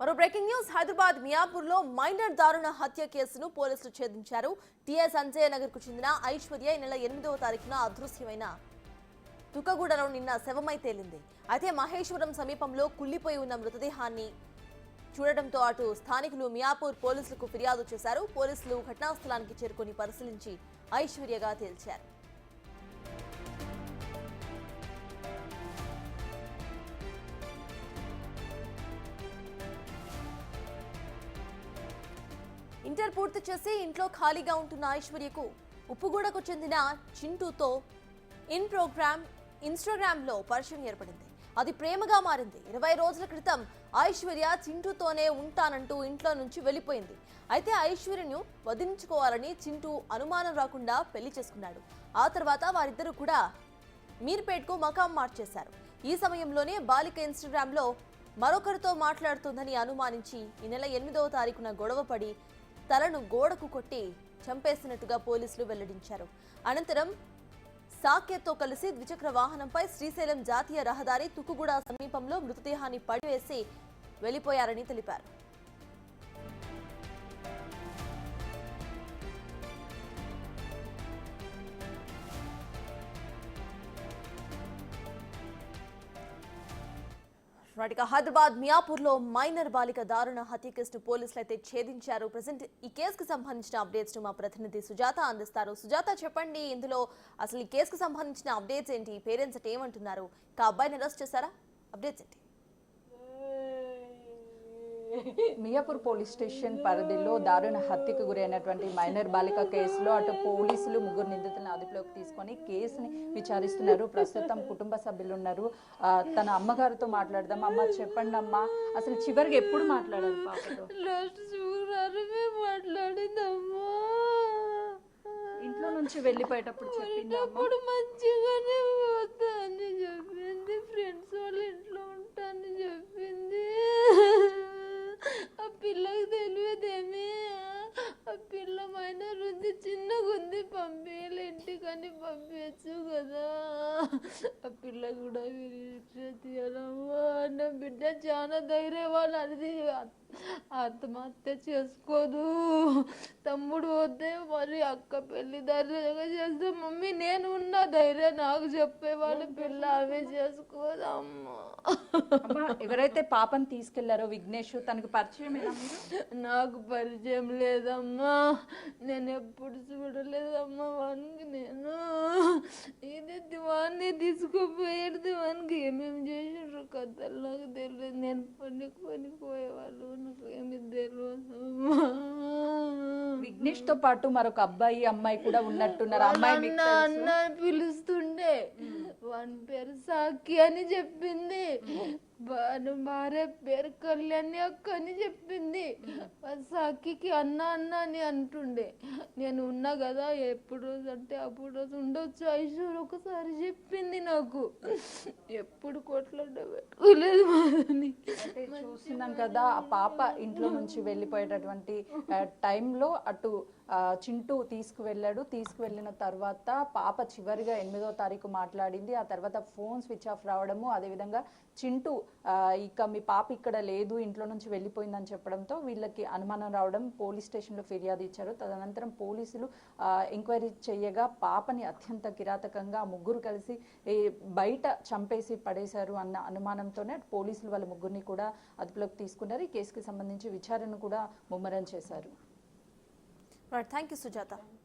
మరో breaking news. Hyderabad మియాపూర్లో minor దారుణ హత్య కేసును పోలీసులు ఛేదించారు. టీఎస్ అంజయ్య నగర్ కు చెందిన ఐశ్వర్య ఈ నెల 8వ తారీఖున అదృశ్యమైన తుకగూడలో నిన్న శవమై తేలింది. అయితే మహేశ్వరం సమీపంలో కుళ్లిపోయి ఉన్న మృతదేహాన్ని చూడడంతో అటు స్థానికులు మియాపూర్ పోలీసులకు ఫిర్యాదు చేశారు. పోలీసులు ఘటనా స్థలానికి చేరుకొని పరిశీలించి ఐశ్వర్యగా తేల్చారు. ఇంటర్ పూర్తి చేసి ఇంట్లో ఖాళీగా ఉంటున్న ఐశ్వర్యకు ఉప్పుగూడకు చెందిన చింటూతో ఇన్స్టాగ్రామ్లో పరిచయం ఏర్పడింది. అది ప్రేమగా మారింది. 20 రోజుల క్రితం ఐశ్వర్య చింటూతోనే ఉంటానంటూ ఇంట్లో నుంచి వెళ్లిపోయింది. అయితే ఐశ్వర్యను వదిలించుకోవాలని చింటూ అనుమానం రాకుండా పెళ్లి చేసుకున్నాడు. ఆ తర్వాత వారిద్దరూ కూడా మీర్పేట్కు మకాం మార్చేశారు. ఈ సమయంలోనే బాలిక ఇన్స్టాగ్రామ్లో మరొకరితో మాట్లాడుతోందని అనుమానించి ఈ నెల 8వ తారీఖున గొడవపడి తలను గోడకు కొట్టి చంపేసినట్టుగా పోలీసులు వెల్లడించారు. అనంతరం సాకేత్తో కలిసి ద్విచక్ర వాహనంపై శ్రీశైలం జాతీయ రహదారి తుకుగూడ సమీపంలో మృతదేహాన్ని పడివేసి వెళ్లిపోయారని తెలిపారు. హైదరాబాద్ మియాపూర్లో మైనర్ బాలిక దారుణ హత్య కేసును పోలీసులు అయితే ఛేదించారు. ప్రజెంట్ ఈ కేసుకు సంబంధించిన అప్డేట్స్ మా ప్రతినిధి సుజాత అందిస్తారు. సుజాత, చెప్పండి, ఇందులో అసలు ఈ కేసుకు సంబంధించిన అప్డేట్స్ ఏంటి? పేరెంట్స్ ఏమంటున్నారు? అబ్బాయిని అరెస్ట్ చేశారా? అప్డేట్స్ ఏంటి? మియాపూర్ పోలీస్ స్టేషన్ పరిధిలో దారుణ హత్యకు గురైనటువంటి మైనర్ బాలిక కేసులో అటు పోలీసులు 3 నిందితులను అదుపులోకి తీసుకొని కేసుని విచారిస్తున్నారు. ప్రస్తుతం కుటుంబ సభ్యులు ఉన్నారు. తన అమ్మగారితో మాట్లాడదాం. అమ్మ, చెప్పండి అమ్మా, అసలు చివరికి ఎప్పుడు మాట్లాడారు పాపతో? ఇంట్లో నుంచి వెళ్ళిపోయేటప్పుడు చెప్పింది మంచిగానే పోతాను చెప్పింది. ఫ్రెండ్స్ వాళ్ళ ఇంట్లో ఉంటాను చెప్పింది. ఆ పిల్లకి తెలియదేమి. ఆ పిల్ల మైనర్ ఉంది, చిన్నగా ఉంది, పంపించాలి ఇంటికని పంపించచ్చు కదా. ఆ పిల్ల కూడా తీయాలమ్మా. నా బిడ్డ చాలా ధైర్యం. వాళ్ళు అది ఆత్మహత్య చేసుకోదు. తమ్ముడు పోతే మరి అక్క పెళ్లి ధైర్యంగా చేస్తే మమ్మీ నేను ఉన్న ధైర్యం నాకు చెప్పేవాళ్ళు పిల్ల ఆమె చేసుకోదమ్మా. ఎవరైతే పాపని తీసుకెళ్లారో విఘ్నేష్, తనకు పరిచయం నాకు పరిచయం లేదమ్మా. నేను ఎప్పుడు చూడలేదమ్మా వానికి. నేను ఇది వాడిని తీసుకుపోయేది. వానికి ఏమేమి చేసారు కథలు నాకు తెలియదు. నేను పనికి పోయేవాళ్ళు, నాకు ఏమి తెలియదు. విఘ్నేష్ తో పాటు మరొక అబ్బాయి అమ్మాయి కూడా ఉన్నట్టున్నారు. అమ్మాయి అన్న పిలుస్తుండే. వాని పేరు సాకి అని చెప్పింది. భార్య పేరు కళ్యాణి అక్క అని చెప్పింది. సాకికి అన్న అన్న అని అంటుండే. నేను ఉన్నా కదా, ఎప్పుడు అంటే అప్పుడు ఉండొచ్చు. ఐశ్వర్య ఒకసారి చెప్పింది నాకు. ఎప్పుడు కొట్లాడబెట్టుకోలేదు. చూస్తున్నాం కదా, ఆ పాప ఇంట్లో నుంచి వెళ్ళిపోయేటటువంటి టైంలో అటు చింటూ తీసుకువెళ్ళిన తర్వాత పాప చివరిగా 8వ తారీఖు మాట్లాడింది. ఆ తర్వాత ఫోన్ స్విచ్ ఆఫ్ రావడము, అదేవిధంగా చింటూ ఇక మీ పాప ఇక్కడ లేదు, ఇంట్లో నుంచి వెళ్ళిపోయిందని చెప్పడంతో వీళ్ళకి అనుమానం రావడం పోలీస్ స్టేషన్లో ఫిర్యాదు ఇచ్చారు. తదనంతరం పోలీసులు ఎంక్వైరీ చేయగా పాపని అత్యంత కిరాతకంగా 3 కలిసి బయట చంపేసి పడేశారు అన్న అనుమానంతోనే పోలీసులు వాళ్ళ 3ని కూడా అదుపులోకి తీసుకున్నారు. ఈ కేసుకి సంబంధించి విచారణ కూడా ముమ్మరం చేశారు. Thank you Sujatha.